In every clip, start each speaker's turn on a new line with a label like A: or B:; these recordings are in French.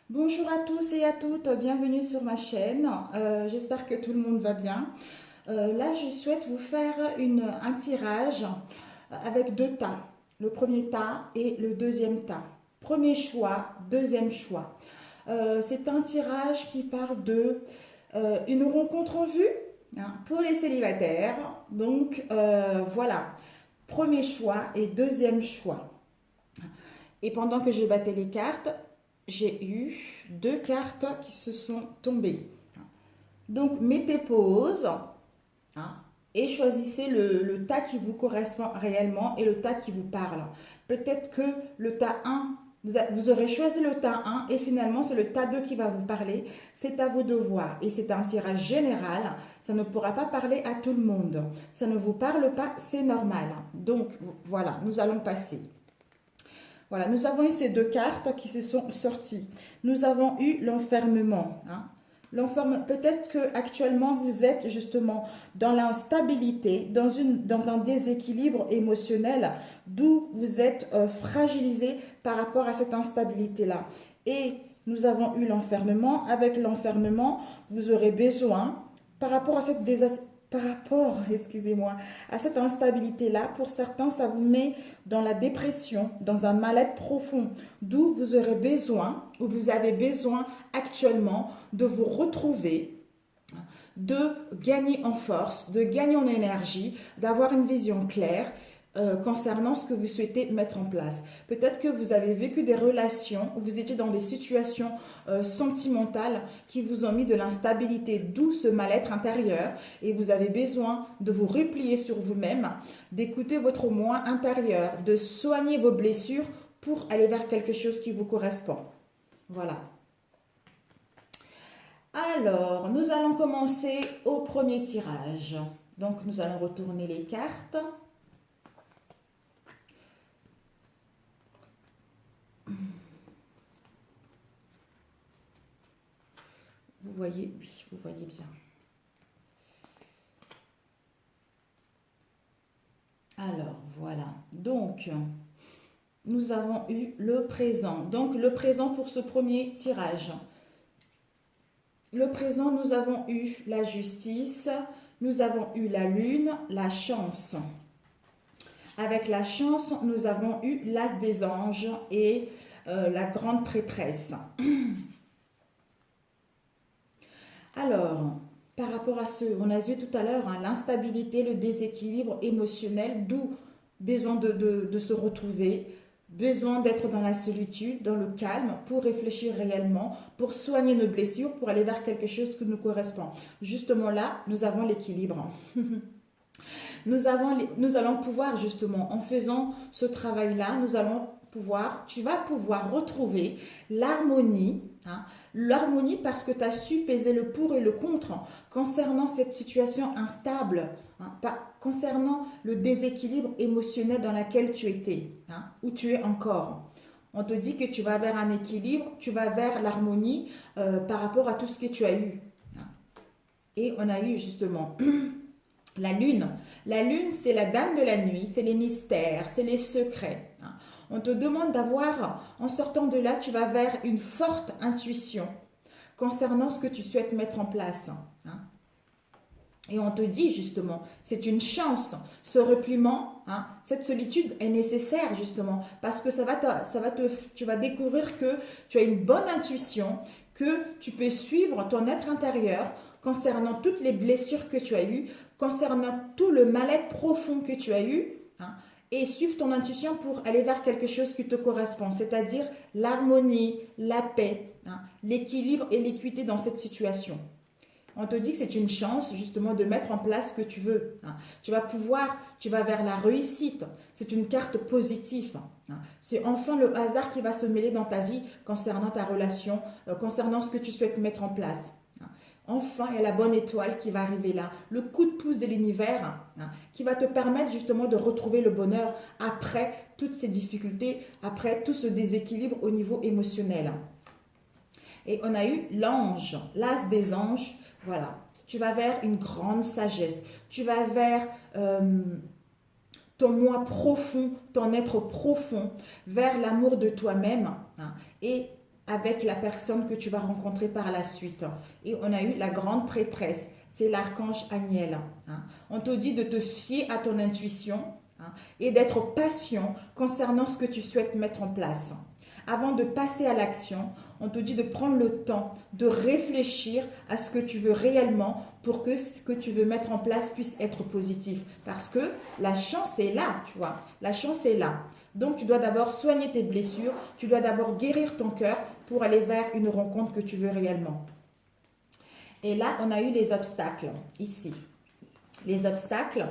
A: Bonjour à tous et à toutes, bienvenue sur ma chaîne. J'espère que tout le monde va bien. Là, je souhaite vous faire un tirage avec deux tas. Le premier tas et le deuxième tas. Premier choix, deuxième choix. C'est un tirage qui parle de une rencontre en vue pour les célibataires. Donc voilà, premier choix et deuxième choix. Et pendant que je battais les cartes, j'ai eu deux cartes qui se sont tombées. Donc, mettez pause hein, et choisissez le tas qui vous correspond réellement et le tas qui vous parle. Peut-être que le tas 1, vous aurez choisi le tas 1 et finalement c'est le tas 2 qui va vous parler. C'est à vous de voir. Et c'est un tirage général. Ça ne pourra pas parler à tout le monde. Ça ne vous parle pas, c'est normal. Donc, voilà, nous allons passer. Voilà, nous avons eu ces deux cartes qui se sont sorties. Nous avons eu l'enfermement. Peut-être que actuellement vous êtes justement dans l'instabilité, dans un déséquilibre émotionnel, d'où vous êtes fragilisé par rapport à cette instabilité-là. Et nous avons eu l'enfermement. Avec l'enfermement, vous aurez besoin, par rapport à cette excusez-moi, à cette instabilité-là, pour certains, ça vous met dans la dépression, dans un mal-être profond, d'où vous aurez besoin, ou vous avez besoin actuellement de vous retrouver, de gagner en force, de gagner en énergie, d'avoir une vision claire concernant ce que vous souhaitez mettre en place. Peut-être que vous avez vécu des relations, où vous étiez dans des situations sentimentales qui vous ont mis de l'instabilité, d'où ce mal-être intérieur, et vous avez besoin de vous replier sur vous-même, d'écouter votre moi intérieur, de soigner vos blessures pour aller vers quelque chose qui vous correspond. Voilà. Alors, nous allons commencer au premier tirage. Donc, nous allons retourner les cartes. Vous voyez, oui, vous voyez bien. Alors, voilà. Donc, nous avons eu le présent. Donc, le présent pour ce premier tirage. Le présent, nous avons eu la justice, nous avons eu la lune, la chance. Avec la chance, nous avons eu l'as des anges et la grande prêtresse. Alors, par rapport à ce, on a vu tout à l'heure, l'instabilité, le déséquilibre émotionnel, d'où besoin de se retrouver, besoin d'être dans la solitude, dans le calme, pour réfléchir réellement, pour soigner nos blessures, pour aller vers quelque chose qui nous correspond. Justement là, nous avons l'équilibre. Nous allons pouvoir justement, en faisant ce travail-là, tu vas pouvoir retrouver l'harmonie, l'harmonie parce que tu as su peser le pour et le contre concernant cette situation instable, concernant le déséquilibre émotionnel dans lequel tu étais, où tu es encore. On te dit que tu vas vers un équilibre, tu vas vers l'harmonie par rapport à tout ce que tu as eu. Et on a eu justement la lune. La lune, c'est la dame de la nuit, c'est les mystères, c'est les secrets. On te demande d'avoir, en sortant de là, tu vas vers une forte intuition concernant ce que tu souhaites mettre en place. Et on te dit justement, c'est une chance, ce repliement, cette solitude est nécessaire justement, parce que tu vas découvrir que tu as une bonne intuition, que tu peux suivre ton être intérieur concernant toutes les blessures que tu as eues, concernant tout le mal-être profond que tu as eu, et suivre ton intuition pour aller vers quelque chose qui te correspond, c'est-à-dire l'harmonie, la paix, l'équilibre et l'équité dans cette situation. On te dit que c'est une chance justement de mettre en place ce que tu veux. Tu vas vers la réussite. C'est une carte positive. C'est enfin le hasard qui va se mêler dans ta vie concernant ta relation, concernant ce que tu souhaites mettre en place. Enfin, il y a la bonne étoile qui va arriver là, le coup de pouce de l'univers qui va te permettre justement de retrouver le bonheur après toutes ces difficultés, après tout ce déséquilibre au niveau émotionnel. Et on a eu l'ange, l'as des anges. Voilà, tu vas vers une grande sagesse, tu vas vers ton moi profond, ton être profond, vers l'amour de toi-même. Et avec la personne que tu vas rencontrer par la suite. Et on a eu la grande prêtresse, c'est l'archange Aniel. Hein. On te dit de te fier à ton intuition, hein, et d'être patient concernant ce que tu souhaites mettre en place. Avant de passer à l'action, on te dit de prendre le temps de réfléchir à ce que tu veux réellement pour que ce que tu veux mettre en place puisse être positif. Parce que la chance est là, tu vois. La chance est là. Donc, tu dois d'abord soigner tes blessures, tu dois d'abord guérir ton cœur pour aller vers une rencontre que tu veux réellement. Et là, on a eu les obstacles, ici. Les obstacles,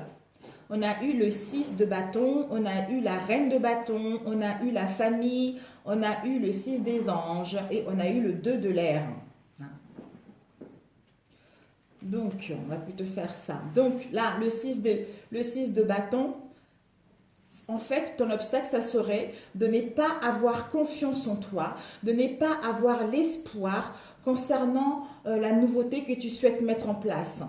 A: on a eu le 6 de bâton, on a eu la reine de bâton, on a eu la famille, on a eu le 6 des anges et on a eu le 2 de l'air. Donc, on va plutôt faire ça. Donc, là, le 6 de bâton, en fait, ton obstacle, ça serait de ne pas avoir confiance en toi, de ne pas avoir l'espoir concernant la nouveauté que tu souhaites mettre en place.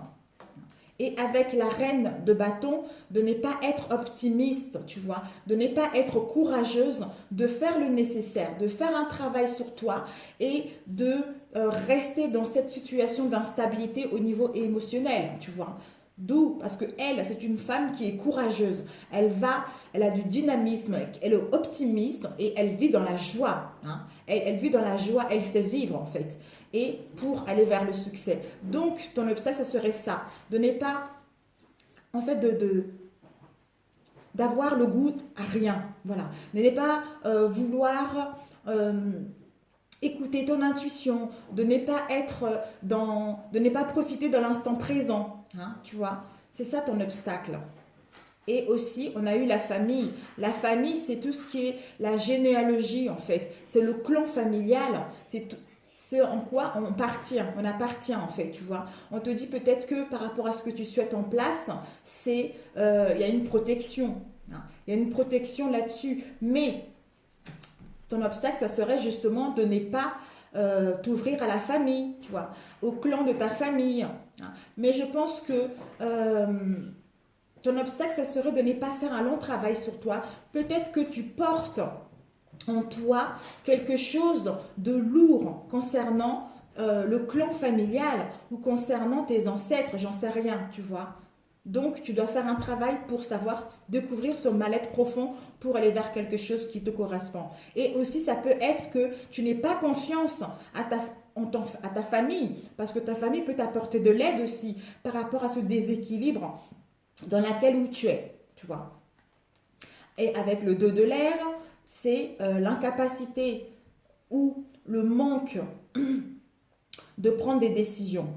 A: Et avec la reine de bâton, de ne pas être optimiste, tu vois, de ne pas être courageuse, de faire le nécessaire, de faire un travail sur toi et de rester dans cette situation d'instabilité au niveau émotionnel, tu vois. D'où, parce que elle, c'est une femme qui est courageuse. Elle a du dynamisme, elle est optimiste et elle vit dans la joie. Hein. Elle vit dans la joie, elle sait vivre en fait. Et pour aller vers le succès. Donc, ton obstacle, ça serait ça. De ne pas, en fait, d'avoir le goût à rien. Voilà. De ne pas vouloir écouter ton intuition, de ne pas de ne pas profiter de l'instant présent. Hein, tu vois, c'est ça ton obstacle. Et aussi, on a eu la famille. La famille, c'est tout ce qui est la généalogie, en fait. C'est le clan familial. C'est en quoi on appartient en fait, tu vois. On te dit peut-être que par rapport à ce que tu souhaites en place, il y a une protection. Hein. Il y a une protection là-dessus. Mais ton obstacle, ça serait justement de ne pas t'ouvrir à la famille, tu vois, au clan de ta famille. Hein. Mais je pense que ton obstacle, ça serait de ne pas faire un long travail sur toi. Peut-être que tu portes en toi quelque chose de lourd concernant le clan familial ou concernant tes ancêtres, j'en sais rien, tu vois. Donc, tu dois faire un travail pour savoir découvrir ce mal-être profond pour aller vers quelque chose qui te correspond. Et aussi, ça peut être que tu n'aies pas confiance à ta famille, parce que ta famille peut t'apporter de l'aide aussi par rapport à ce déséquilibre dans lequel tu es, tu vois. Et avec le 2 de l'air, c'est l'incapacité ou le manque de prendre des décisions.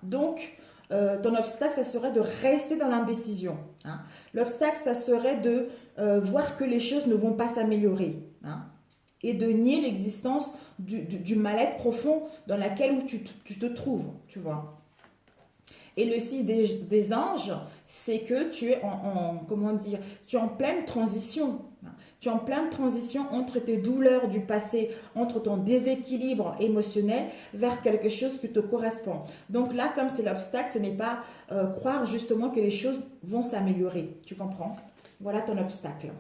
A: Donc, ton obstacle, ça serait de rester dans l'indécision. Hein. L'obstacle, ça serait de voir que les choses ne vont pas s'améliorer. Hein, et de nier l'existence du mal-être profond dans lequel tu te trouves, tu vois. Et le 6 des anges, c'est que tu es tu es en pleine transition. Tu es en pleine transition entre tes douleurs du passé, entre ton déséquilibre émotionnel vers quelque chose qui te correspond. Donc là, comme c'est l'obstacle, ce n'est pas croire justement que les choses vont s'améliorer. Tu comprends? Voilà ton obstacle.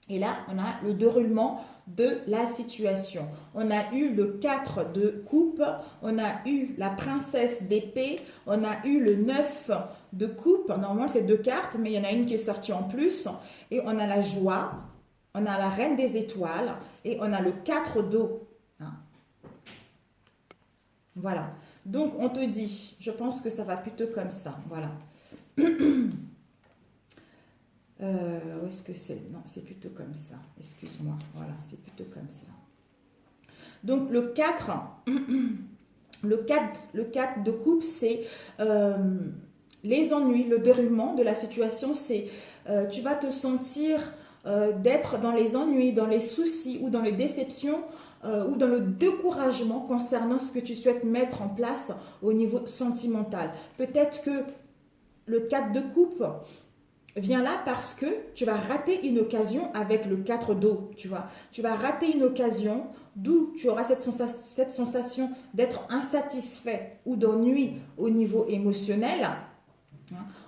A: Et là, on a le déroulement de la situation. On a eu le 4 de coupe, on a eu la princesse d'épée, on a eu le 9 de coupe. Normalement, c'est 2 cartes, mais il y en a une qui est sortie en plus. Et on a la joie, on a la reine des étoiles et on a le 4 d'eau. Hein. Voilà. Donc, on te dit, je pense que ça va plutôt comme ça. Voilà. Où est-ce que c'est? Non, c'est plutôt comme ça. Excuse-moi. Voilà, c'est plutôt comme ça. Donc, le 4, le 4 de coupe, c'est les ennuis, le déroulement de la situation. C'est tu vas te sentir d'être dans les ennuis, dans les soucis ou dans les déceptions ou dans le découragement concernant ce que tu souhaites mettre en place au niveau sentimental. Peut-être que le 4 de coupe vient là parce que tu vas rater une occasion avec le 4 d'eau, tu vois. Tu vas rater une occasion d'où tu auras cette sensation d'être insatisfait ou d'ennui au niveau émotionnel.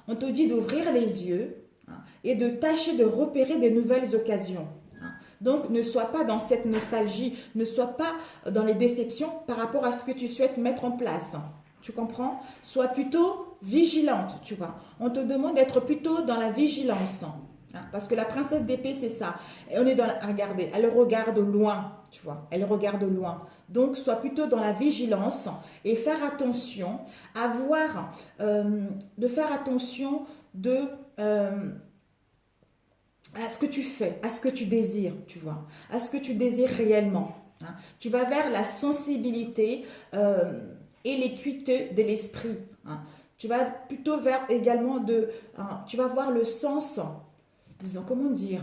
A: On te dit d'ouvrir les yeux et de tâcher de repérer des nouvelles occasions. Donc, ne sois pas dans cette nostalgie, ne sois pas dans les déceptions par rapport à ce que tu souhaites mettre en place. Tu comprends? Sois plutôt vigilante, tu vois. On te demande d'être plutôt dans la vigilance. Parce que la princesse d'épée, c'est ça. Et on est dans la... Regardez, elle regarde loin, tu vois. Elle regarde loin. Donc, sois plutôt dans la vigilance et faire attention à voir, de faire attention à ce que tu fais, à ce que tu désires, tu vois. À ce que tu désires réellement. Tu vas vers la sensibilité et l'équité de l'esprit. Tu vas plutôt vers également tu vas voir le sens, disons, comment dire,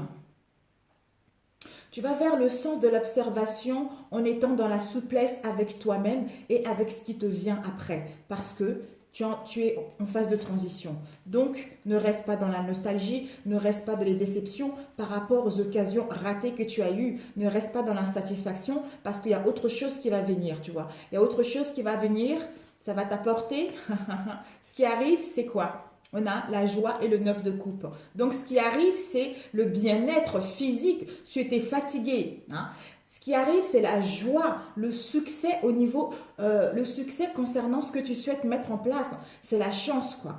A: tu vas vers le sens de l'observation en étant dans la souplesse avec toi-même et avec ce qui te vient après, parce que tu es en phase de transition. Donc, ne reste pas dans la nostalgie, ne reste pas dans les déceptions par rapport aux occasions ratées que tu as eues. Ne reste pas dans l'insatisfaction parce qu'il y a autre chose qui va venir, tu vois. Il y a autre chose qui va venir, ça va t'apporter. Ce qui arrive, c'est quoi? On a la joie et le 9 de coupe. Donc, ce qui arrive, c'est le bien-être physique. Tu étais fatigué. Ce qui arrive, c'est la joie, le succès au niveau, le succès concernant ce que tu souhaites mettre en place. C'est la chance, quoi.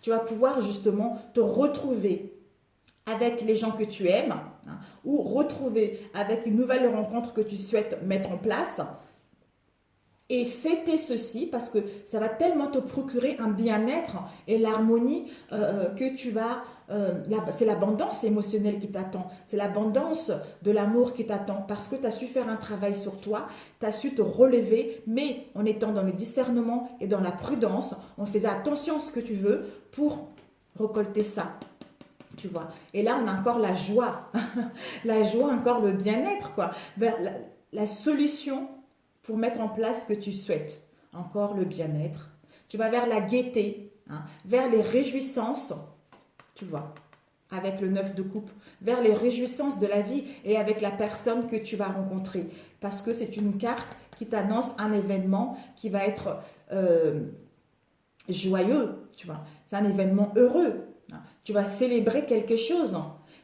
A: Tu vas pouvoir justement te retrouver avec les gens que tu aimes ou retrouver avec une nouvelle rencontre que tu souhaites mettre en place. Et fêter ceci parce que ça va tellement te procurer un bien-être et l'harmonie que tu vas... c'est l'abondance émotionnelle qui t'attend. C'est l'abondance de l'amour qui t'attend parce que tu as su faire un travail sur toi, tu as su te relever, mais en étant dans le discernement et dans la prudence, on faisait attention à ce que tu veux pour récolter ça. Tu vois. Et là, on a encore la joie. La joie, encore le bien-être, quoi. Vers la solution pour mettre en place ce que tu souhaites. Encore le bien-être. Tu vas vers la gaieté, vers les réjouissances, tu vois, avec le 9 de coupe, vers les réjouissances de la vie et avec la personne que tu vas rencontrer. Parce que c'est une carte qui t'annonce un événement qui va être joyeux, tu vois. C'est un événement heureux. Tu vas célébrer quelque chose.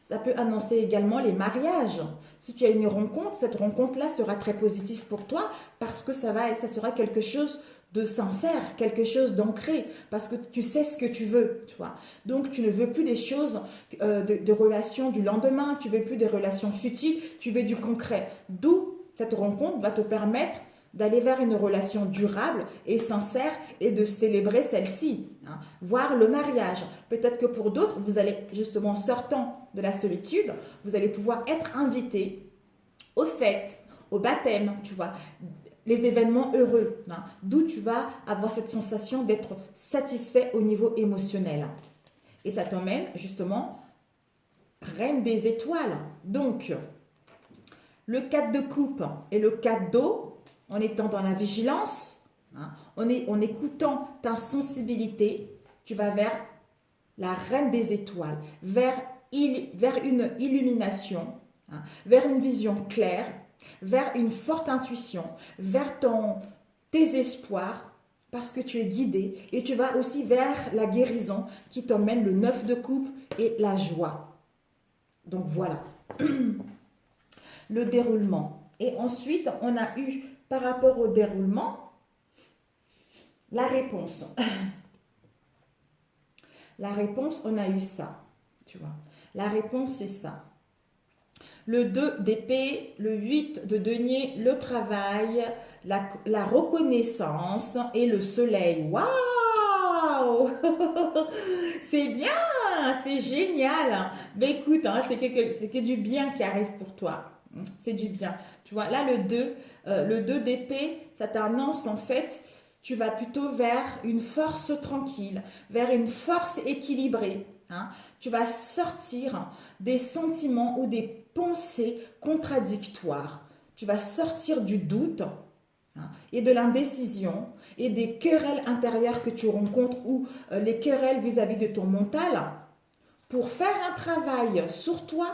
A: Ça peut annoncer également les mariages. Si tu as une rencontre, cette rencontre-là sera très positive pour toi parce que ça sera quelque chose de sincère, quelque chose d'ancré, parce que tu sais ce que tu veux, tu vois. Donc, tu ne veux plus des choses, de relations du lendemain, tu ne veux plus des relations futiles, tu veux du concret. D'où cette rencontre va te permettre d'aller vers une relation durable et sincère et de célébrer celle-ci. Voir le mariage. Peut-être que pour d'autres, vous allez justement sortant de la solitude, vous allez pouvoir être invité aux fêtes, au baptême, tu vois, les événements heureux, d'où tu vas avoir cette sensation d'être satisfait au niveau émotionnel. Et ça t'emmène justement reine des étoiles. Donc, le 4 de coupe et le 4 d'eau, en étant dans la vigilance, en écoutant ta sensibilité, tu vas vers la reine des étoiles, vers une illumination, vers une vision claire, vers une forte intuition, vers tes espoirs, parce que tu es guidé, et tu vas aussi vers la guérison qui t'emmène le 9 de coupe et la joie. Donc voilà, le déroulement. Et ensuite, on a eu, par rapport au déroulement, la réponse. La réponse, on a eu ça, tu vois. La réponse, c'est ça. Le 2 d'épée, le 8 de denier, le travail, la reconnaissance et le soleil. Waouh! C'est bien, c'est génial. Mais écoute, c'est que du bien qui arrive pour toi. C'est du bien. Tu vois, là, le 2 d'épée, ça t'annonce en fait, tu vas plutôt vers une force tranquille, vers une force équilibrée. Tu vas sortir des sentiments ou des pensées contradictoires. Tu vas sortir du doute et de l'indécision et des querelles intérieures que tu rencontres ou les querelles vis-à-vis de ton mental pour faire un travail sur toi,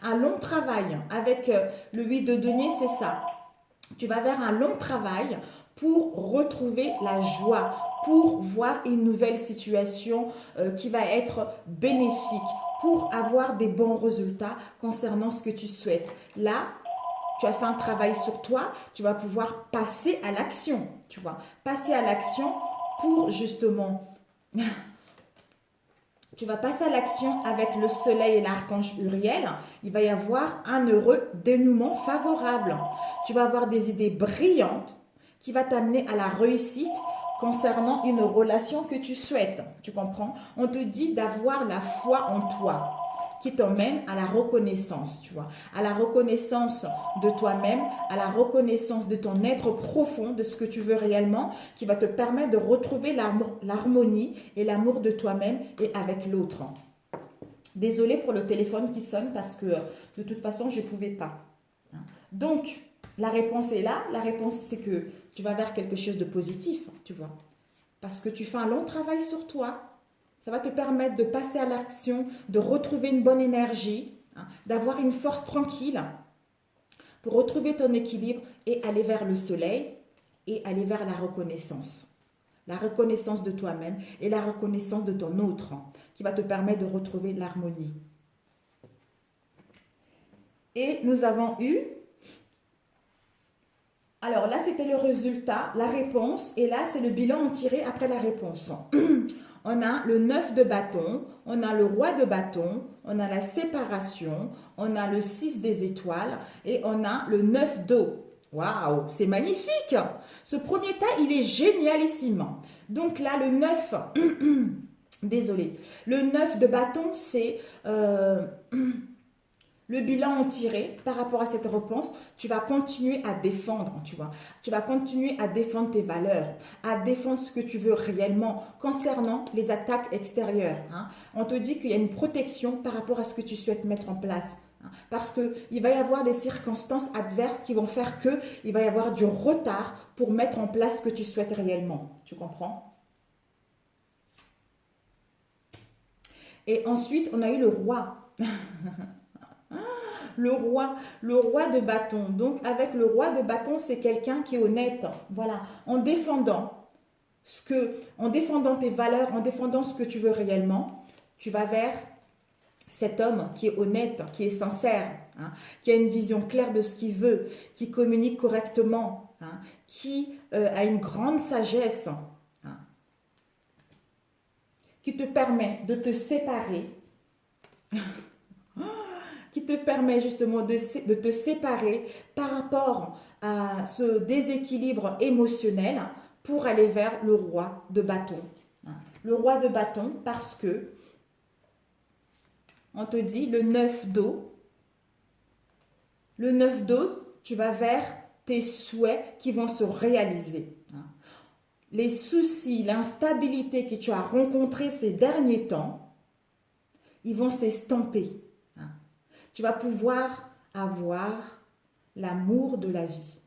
A: un long travail. Avec le 8 de denier, c'est ça. Tu vas vers un long travail pour retrouver la joie, pour voir une nouvelle situation qui va être bénéfique, pour avoir des bons résultats concernant ce que tu souhaites. Là, tu as fait un travail sur toi, tu vas pouvoir passer à l'action, tu vois. Passer à l'action pour justement... Tu vas passer à l'action avec le soleil et l'archange Uriel. Il va y avoir un heureux dénouement favorable. Tu vas avoir des idées brillantes qui vont t'amener à la réussite concernant une relation que tu souhaites. Tu comprends? On te dit d'avoir la foi en toi qui t'emmène à la reconnaissance, tu vois, à la reconnaissance de toi-même, à la reconnaissance de ton être profond, de ce que tu veux réellement, qui va te permettre de retrouver l'harmonie et l'amour de toi-même et avec l'autre. Désolée pour le téléphone qui sonne parce que de toute façon, je ne pouvais pas. Donc, la réponse est là. La réponse, c'est que tu vas vers quelque chose de positif, tu vois, parce que tu fais un long travail sur toi. Ça va te permettre de passer à l'action, de retrouver une bonne énergie, d'avoir une force tranquille pour retrouver ton équilibre et aller vers le soleil et aller vers la reconnaissance. La reconnaissance de toi-même et la reconnaissance de ton autre qui va te permettre de retrouver l'harmonie. Et nous avons eu... Alors là, c'était le résultat, la réponse. Et là, c'est le bilan tiré après la réponse. On a le 9 de bâton, on a le roi de bâton, on a la séparation, on a le 6 des étoiles et on a le 9 d'eau. Waouh, c'est magnifique! Ce premier tas, il est génialissime. Donc là, le 9, désolé, le 9 de bâton, c'est... le bilan tiré par rapport à cette réponse, tu vas continuer à défendre, tu vois. Tu vas continuer à défendre tes valeurs, à défendre ce que tu veux réellement concernant les attaques extérieures. On te dit qu'il y a une protection par rapport à ce que tu souhaites mettre en place. Parce qu'il va y avoir des circonstances adverses qui vont faire qu'il va y avoir du retard pour mettre en place ce que tu souhaites réellement. Tu comprends? Et ensuite, on a eu le roi. Le roi de bâton. Donc, avec le roi de bâton, c'est quelqu'un qui est honnête. Voilà, en défendant tes valeurs, en défendant ce que tu veux réellement, tu vas vers cet homme qui est honnête, qui est sincère, qui a une vision claire de ce qu'il veut, qui communique correctement, qui a une grande sagesse, qui te permet de te séparer qui te permet justement de te séparer par rapport à ce déséquilibre émotionnel pour aller vers le roi de bâton. Le roi de bâton parce que on te dit le 9 d'eau. Le 9 d'eau, tu vas vers tes souhaits qui vont se réaliser. Les soucis, l'instabilité que tu as rencontrés ces derniers temps, ils vont s'estomper. Tu vas pouvoir avoir l'amour de la vie,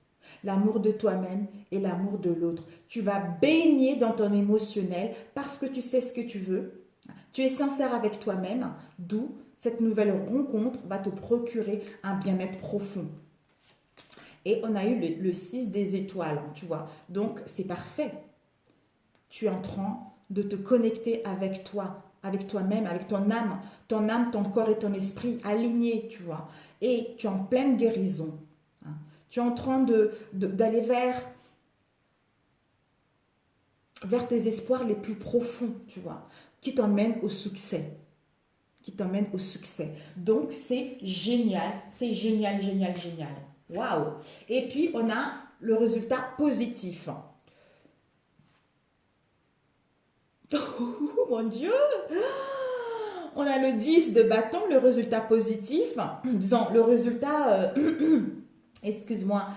A: l'amour de toi-même et l'amour de l'autre. Tu vas baigner dans ton émotionnel parce que tu sais ce que tu veux. Tu es sincère avec toi-même, d'où cette nouvelle rencontre va te procurer un bien-être profond. Et on a eu le 6 des étoiles, tu vois. Donc, c'est parfait. Tu es en train de te connecter avec toi, avec toi-même, avec ton âme, ton corps et ton esprit alignés, tu vois. Et tu es en pleine guérison. Tu es en train d'aller vers tes espoirs les plus profonds, tu vois, qui t'emmènent au succès. Qui t'emmènent au succès. Donc, c'est génial, génial. Waouh! Et puis, on a le résultat positif. Oh mon Dieu! On a le 10 de bâton, le résultat positif. Disons, le résultat, excuse-moi,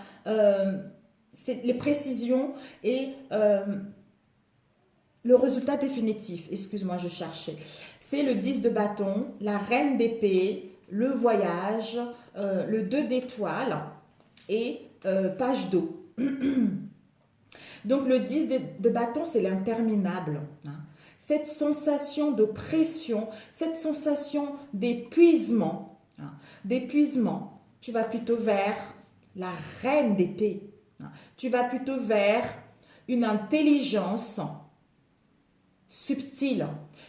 A: c'est les précisions et le résultat définitif. Excuse-moi, je cherchais. C'est le 10 de bâton, la reine d'épée, le voyage, le 2 d'étoiles et page d'eau. Donc, le 10 de bâton, c'est l'interminable. Cette sensation de pression, cette sensation d'épuisement, tu vas plutôt vers la reine d'épée. Tu vas plutôt vers une intelligence subtile,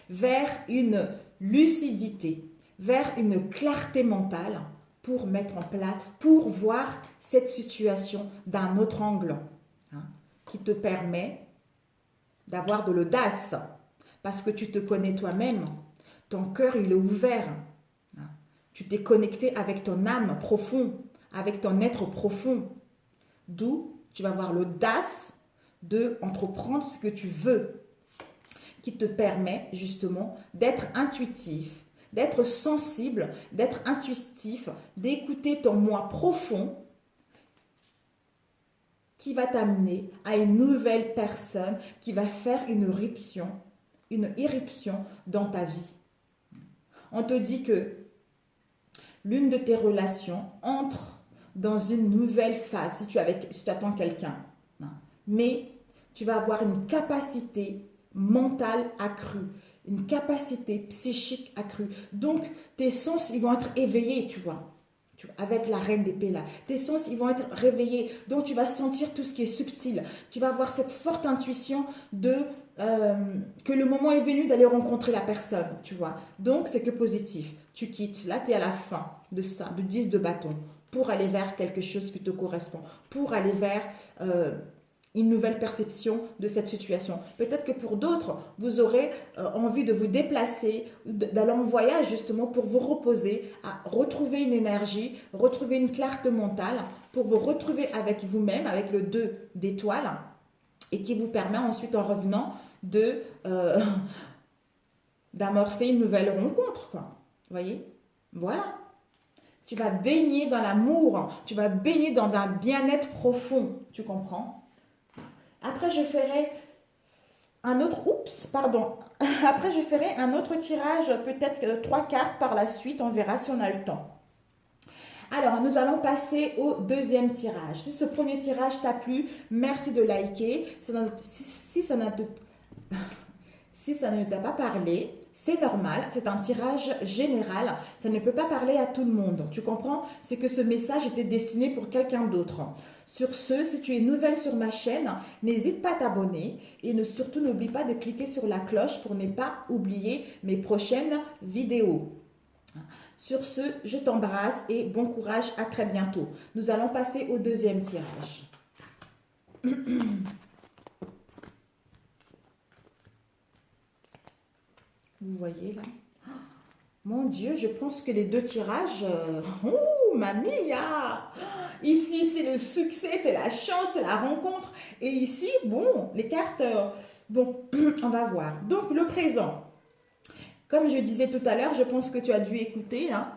A: vers une lucidité, vers une clarté mentale pour mettre en place, pour voir cette situation d'un autre angle, hein, qui te permet d'avoir de l'audace, parce que tu te connais toi-même, ton cœur il est ouvert, hein, tu t'es connecté avec ton âme profond, avec ton être profond, d'où tu vas avoir l'audace de entreprendre ce que tu veux, qui te permet justement d'être intuitif, d'être sensible, d'être intuitif, d'écouter ton moi profond qui va t'amener à une nouvelle personne qui va faire une irruption dans ta vie. On te dit que l'une de tes relations entre dans une nouvelle phase si tu attends quelqu'un. Mais tu vas avoir une capacité mentale accrue, une capacité psychique accrue. Donc, tes sens, ils vont être éveillés, tu vois, avec la reine d'épée là. Tes sens, ils vont être réveillés. Donc, tu vas sentir tout ce qui est subtil. Tu vas avoir cette forte intuition que le moment est venu d'aller rencontrer la personne, tu vois. Donc, c'est que positif. Tu quittes. Là, tu es à la fin de ça, de 10 de bâton, pour aller vers quelque chose qui te correspond, pour aller vers une nouvelle perception de cette situation. Peut-être que pour d'autres, vous aurez envie de vous déplacer, d'aller en voyage justement pour vous reposer, à retrouver une énergie, retrouver une clarté mentale, pour vous retrouver avec vous-même, avec le 2 d'étoiles, et qui vous permet ensuite en revenant d'amorcer une nouvelle rencontre, quoi. Vous voyez? Voilà. Tu vas baigner dans l'amour, tu vas baigner dans un bien-être profond, tu comprends? Après, je ferai un autre, après je ferai un autre tirage, peut-être 3 cartes par la suite, on verra si on a le temps. Alors, nous allons passer au deuxième tirage. Si ce premier tirage t'a plu, merci de liker. Si ça ne t'a pas parlé, c'est normal, c'est un tirage général, ça ne peut pas parler à tout le monde. Tu comprends? C'est que ce message était destiné pour quelqu'un d'autre. Sur ce, si tu es nouvelle sur ma chaîne, n'hésite pas à t'abonner et surtout n'oublie pas de cliquer sur la cloche pour ne pas oublier mes prochaines vidéos. Sur ce, je t'embrasse et bon courage, à très bientôt. Nous allons passer au deuxième tirage. Vous voyez là? Mon Dieu, je pense que les deux tirages... Oh, mamma mia! Ici, c'est le succès, c'est la chance, c'est la rencontre. Et ici, bon, les cartes... Bon, on va voir. Donc, le présent. Comme je disais tout à l'heure, je pense que tu as dû écouter. Hein?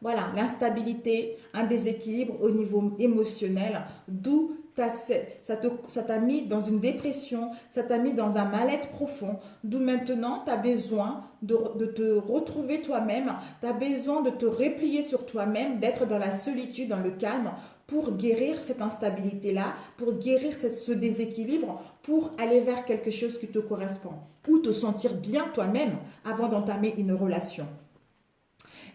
A: Voilà, l'instabilité, un déséquilibre au niveau émotionnel, d'où ça t'a mis dans une dépression, ça t'a mis dans un mal-être profond, d'où maintenant tu as besoin de te retrouver toi-même, tu as besoin de te replier sur toi-même, d'être dans la solitude, dans le calme, pour guérir cette instabilité-là, pour guérir ce déséquilibre, pour aller vers quelque chose qui te correspond, ou te sentir bien toi-même avant d'entamer une relation.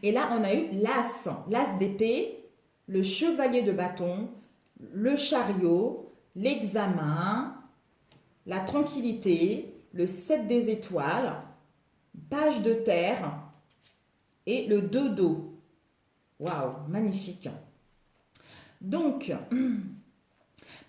A: Et là, on a eu l'as d'épée, le chevalier de bâton, le chariot, l'examen, la tranquillité, le 7 des étoiles, page de terre et le dodo. Waouh, magnifique. Donc,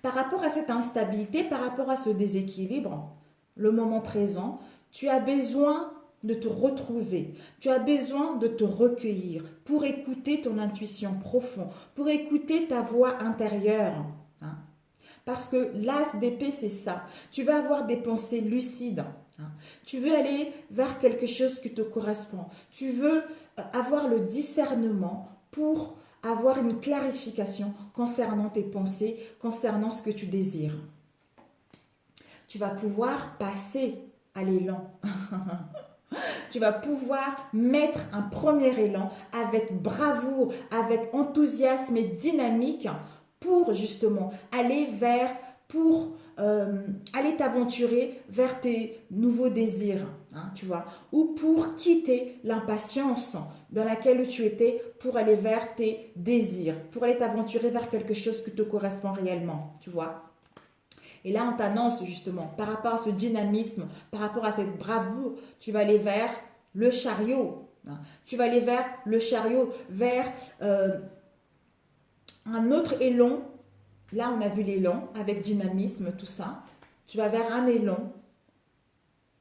A: par rapport à cette instabilité, par rapport à ce déséquilibre, le moment présent, tu as besoin de te retrouver, tu as besoin de te recueillir pour écouter ton intuition profonde, pour écouter ta voix intérieure. Hein? Parce que l'as d'épée, c'est ça. Tu vas avoir des pensées lucides. Hein? Tu veux aller vers quelque chose qui te correspond. Tu veux avoir le discernement pour avoir une clarification concernant tes pensées, concernant ce que tu désires. Tu vas pouvoir passer à l'élan. Tu vas pouvoir mettre un premier élan avec bravoure, avec enthousiasme et dynamique pour justement aller aller t'aventurer vers tes nouveaux désirs, hein, tu vois, ou pour quitter l'impatience dans laquelle tu étais pour aller vers tes désirs, pour aller t'aventurer vers quelque chose qui te correspond réellement, tu vois. Et là, on t'annonce justement, par rapport à ce dynamisme, par rapport à cette bravoure, tu vas aller vers le chariot. hein. Tu vas aller vers le chariot, vers un autre élan. Là, on a vu l'élan avec dynamisme, tout ça. Tu vas vers un élan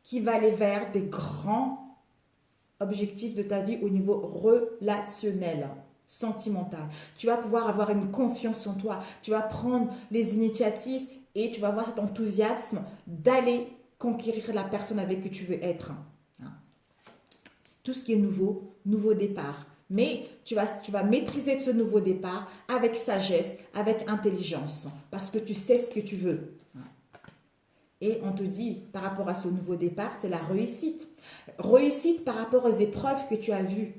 A: qui va aller vers des grands objectifs de ta vie au niveau relationnel, sentimental. Tu vas pouvoir avoir une confiance en toi. Tu vas prendre les initiatives et tu vas avoir cet enthousiasme d'aller conquérir la personne avec qui tu veux être. Tout ce qui est nouveau, nouveau départ. Mais tu vas maîtriser ce nouveau départ avec sagesse, avec intelligence, parce que tu sais ce que tu veux. Et on te dit, par rapport à ce nouveau départ, c'est la réussite. Réussite par rapport aux épreuves que tu as vues,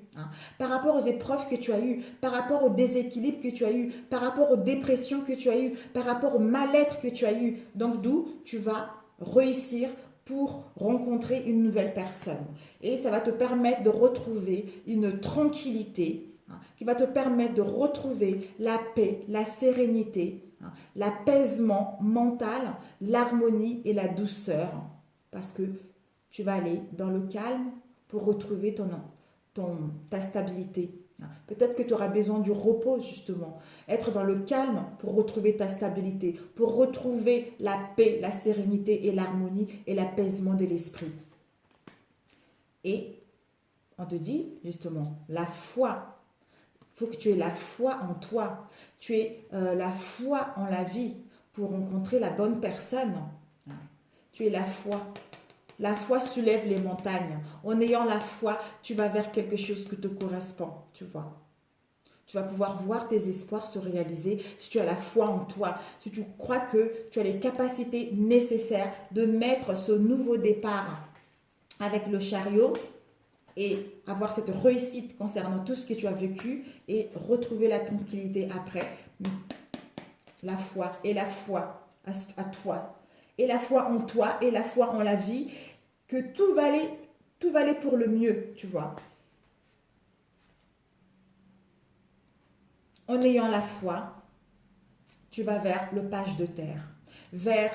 A: par rapport aux épreuves que tu as eues, par rapport au déséquilibre que tu as eu, par rapport aux dépressions que tu as eues, par rapport au mal-être que tu as eu. Donc d'où tu vas réussir pour rencontrer une nouvelle personne. Et ça va te permettre de retrouver une tranquillité, qui va te permettre de retrouver la paix, la sérénité, l'apaisement mental, l'harmonie et la douceur. Parce que tu vas aller dans le calme pour retrouver ta stabilité. Peut-être que tu auras besoin du repos, justement. Être dans le calme pour retrouver ta stabilité, pour retrouver la paix, la sérénité et l'harmonie et l'apaisement de l'esprit. Et on te dit, justement, la foi. Il faut que tu aies la foi en toi. Tu aies la foi en la vie pour rencontrer la bonne personne. Tu aies la foi. La foi soulève les montagnes. En ayant la foi, tu vas vers quelque chose qui te correspond, tu vois. Tu vas pouvoir voir tes espoirs se réaliser si tu as la foi en toi, si tu crois que tu as les capacités nécessaires de mettre ce nouveau départ avec le chariot et avoir cette réussite concernant tout ce que tu as vécu et retrouver la tranquillité après. La foi et la foi à toi. Et la foi en toi et la foi en la vie, que tout va aller pour le mieux, tu vois. En ayant la foi, tu vas vers le page de terre, vers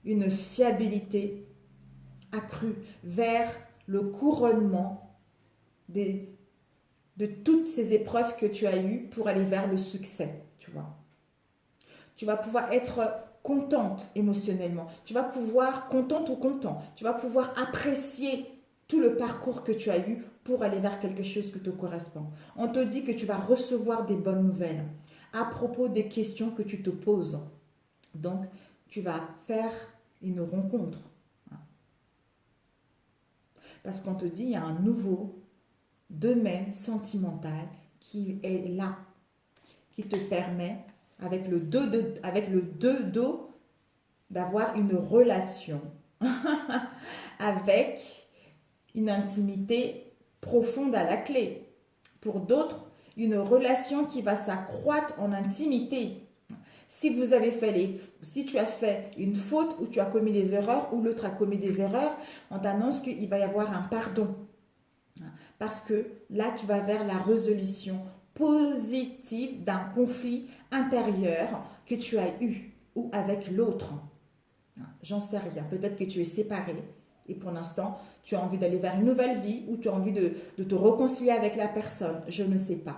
A: une fiabilité accrue, vers le couronnement de toutes ces épreuves que tu as eues pour aller vers le succès, tu vois. Tu vas pouvoir être contente émotionnellement. Tu vas pouvoir, contente ou content, tu vas pouvoir apprécier tout le parcours que tu as eu pour aller vers quelque chose qui te correspond. On te dit que tu vas recevoir des bonnes nouvelles à propos des questions que tu te poses. Donc, tu vas faire une rencontre. Parce qu'on te dit, il y a un nouveau domaine sentimental qui est là, qui te permet avec le deux dos, d'avoir une relation avec une intimité profonde à la clé. Pour d'autres, une relation qui va s'accroître en intimité. Si tu as fait une faute ou tu as commis des erreurs ou l'autre a commis des erreurs, on t'annonce qu'il va y avoir un pardon. Parce que là, tu vas vers la résolution positive d'un conflit intérieur que tu as eu ou avec l'autre. J'en sais rien. Peut-être que tu es séparé et pour l'instant, tu as envie d'aller vers une nouvelle vie ou tu as envie de te réconcilier avec la personne. Je ne sais pas.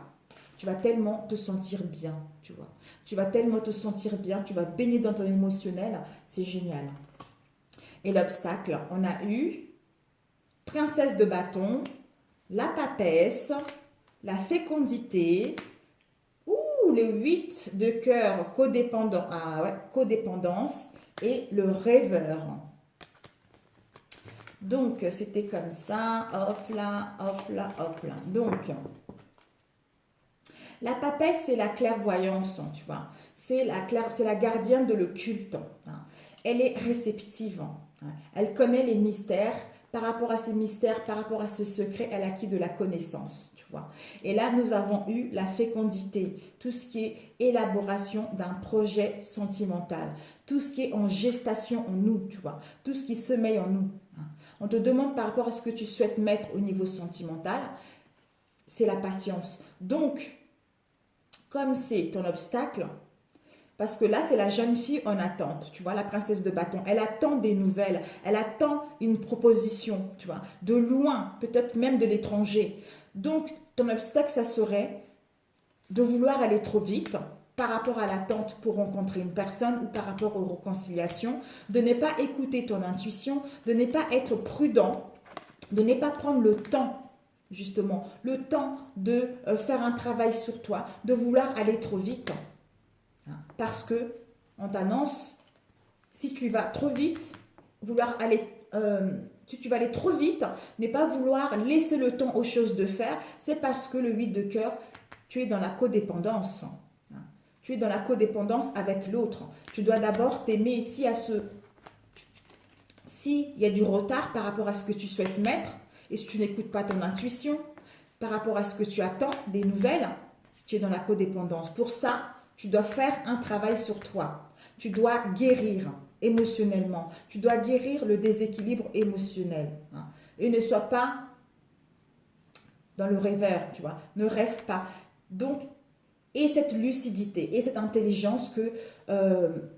A: Tu vas tellement te sentir bien, tu vois. Tu vas tellement te sentir bien, tu vas baigner dans ton émotionnel. C'est génial. Et l'obstacle, on a eu princesse de bâton, la papesse, la fécondité, les 8 de cœur codépendance et le rêveur. Donc, c'était comme ça, hop là, hop là, hop là. Donc, la papesse, c'est la clairvoyance, tu vois. C'est la gardienne de l'occulte. Elle est réceptive. Elle connaît les mystères. Par rapport à ces mystères, par rapport à ce secret, elle a acquis de la connaissance. Et là, nous avons eu la fécondité, tout ce qui est élaboration d'un projet sentimental, tout ce qui est en gestation en nous, tu vois, tout ce qui sommeille en nous. On te demande par rapport à ce que tu souhaites mettre au niveau sentimental, c'est la patience. Donc, comme c'est ton obstacle, Parce que là, c'est la jeune fille en attente, tu vois, la princesse de bâton. Elle attend des nouvelles, elle attend une proposition, tu vois, de loin, peut-être même de l'étranger. Donc, ton obstacle, ça serait de vouloir aller trop vite par rapport à l'attente pour rencontrer une personne ou par rapport aux réconciliations, de ne pas écouter ton intuition, de ne pas être prudent, de ne pas prendre le temps, justement, le temps de faire un travail sur toi, de vouloir aller trop vite. Parce que, on t'annonce, si tu vas trop vite, vouloir aller, si tu vas aller trop vite, ne pas vouloir laisser le temps aux choses de faire, c'est parce que le 8 de cœur, tu es dans la codépendance. Tu es dans la codépendance avec l'autre. Tu dois d'abord t'aimer. S'il y a du retard par rapport à ce que tu souhaites mettre, et si tu n'écoutes pas ton intuition, par rapport à ce que tu attends, des nouvelles, tu es dans la codépendance. Pour ça, tu dois faire un travail sur toi. Tu dois guérir émotionnellement. Tu dois guérir le déséquilibre émotionnel. Et ne sois pas dans le rêveur, tu vois. Ne rêve pas. Donc, et cette lucidité et cette intelligence que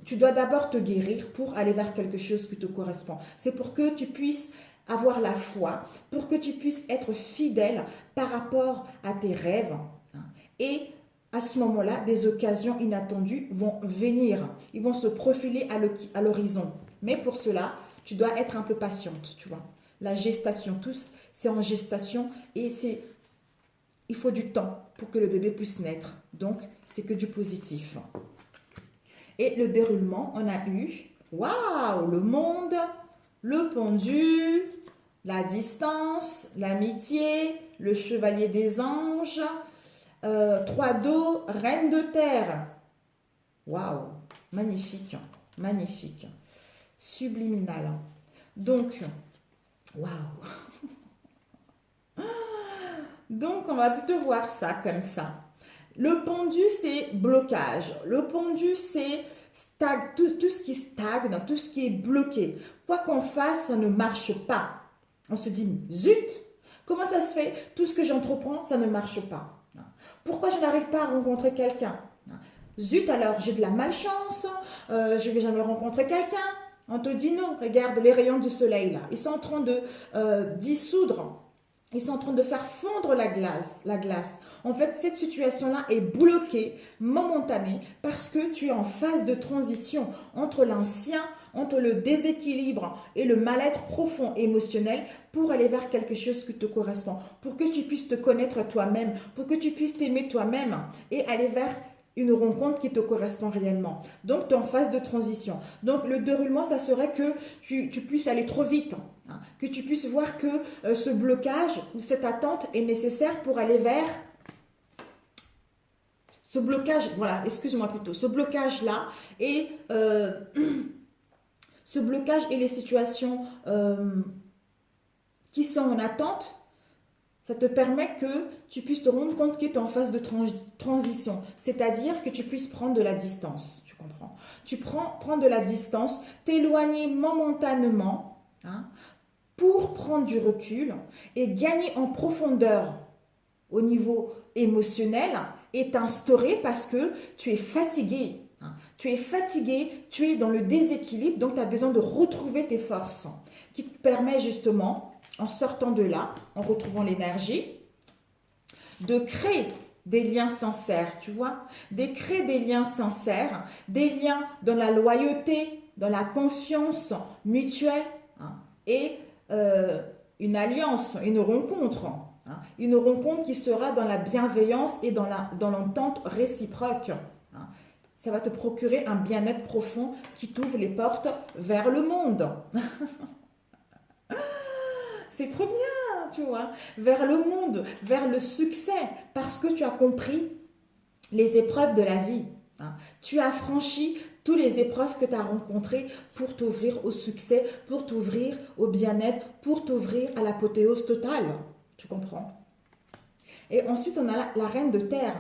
A: tu dois d'abord te guérir pour aller vers quelque chose qui te correspond. C'est pour que tu puisses avoir la foi, pour que tu puisses être fidèle par rapport à tes rêves. Et à ce moment-là, des occasions inattendues vont venir. Ils vont se profiler à l'horizon. Mais pour cela, tu dois être un peu patiente, tu vois. La gestation, tout, c'est en gestation et il faut du temps pour que le bébé puisse naître. Donc, c'est que du positif. Et le déroulement, on a eu, waouh, le monde, le pendu, la distance, l'amitié, le chevalier des anges, 3 d'eau, reine de terre. Waouh, magnifique, magnifique. Subliminal. Donc, waouh. Donc, on va plutôt voir ça comme ça. Le pendu, c'est blocage. Le pendu, c'est tout ce qui stagne, tout ce qui est bloqué. Quoi qu'on fasse, ça ne marche pas. On se dit, zut, comment ça se fait? Tout ce que j'entreprends, ça ne marche pas. Pourquoi je n'arrive pas à rencontrer quelqu'un? Zut, alors j'ai de la malchance, je ne vais jamais rencontrer quelqu'un. On te dit non, regarde les rayons du soleil là. Ils sont en train de dissoudre. Ils sont en train de faire fondre la glace. En fait, cette situation-là est bloquée, momentanée, parce que tu es en phase de transition entre l'ancien, entre le déséquilibre et le mal-être profond émotionnel pour aller vers quelque chose qui te correspond, pour que tu puisses te connaître toi-même, pour que tu puisses t'aimer toi-même et aller vers une rencontre qui te correspond réellement. Donc, tu es en phase de transition. Donc, le déroulement, ça serait que tu puisses aller trop vite, que tu puisses voir que ce blocage ou cette attente est nécessaire pour aller vers ce blocage, voilà, excuse-moi plutôt, ce blocage-là et ce blocage et les situations qui sont en attente. Ça te permet que tu puisses te rendre compte que tu es en phase de transition. C'est-à-dire que tu puisses prendre de la distance. Tu comprends? Tu prends de la distance, t'éloigner momentanément pour prendre du recul et gagner en profondeur au niveau émotionnel et t'instaurer parce que tu es fatigué. Tu es fatigué, tu es dans le déséquilibre, donc tu as besoin de retrouver tes forces qui te permet justement, en sortant de là, en retrouvant l'énergie, de créer des liens sincères, tu vois, de créer des liens sincères, des liens dans la loyauté, dans la confiance mutuelle et une alliance, une rencontre qui sera dans la bienveillance et dans l'entente réciproque. Ça va te procurer un bien-être profond qui t'ouvre les portes vers le monde. C'est trop bien, tu vois, vers le monde, vers le succès, parce que tu as compris les épreuves de la vie. Tu as franchi toutes les épreuves que tu as rencontrées pour t'ouvrir au succès, pour t'ouvrir au bien-être, pour t'ouvrir à l'apothéose totale. Tu comprends? Et ensuite, on a la reine de terre.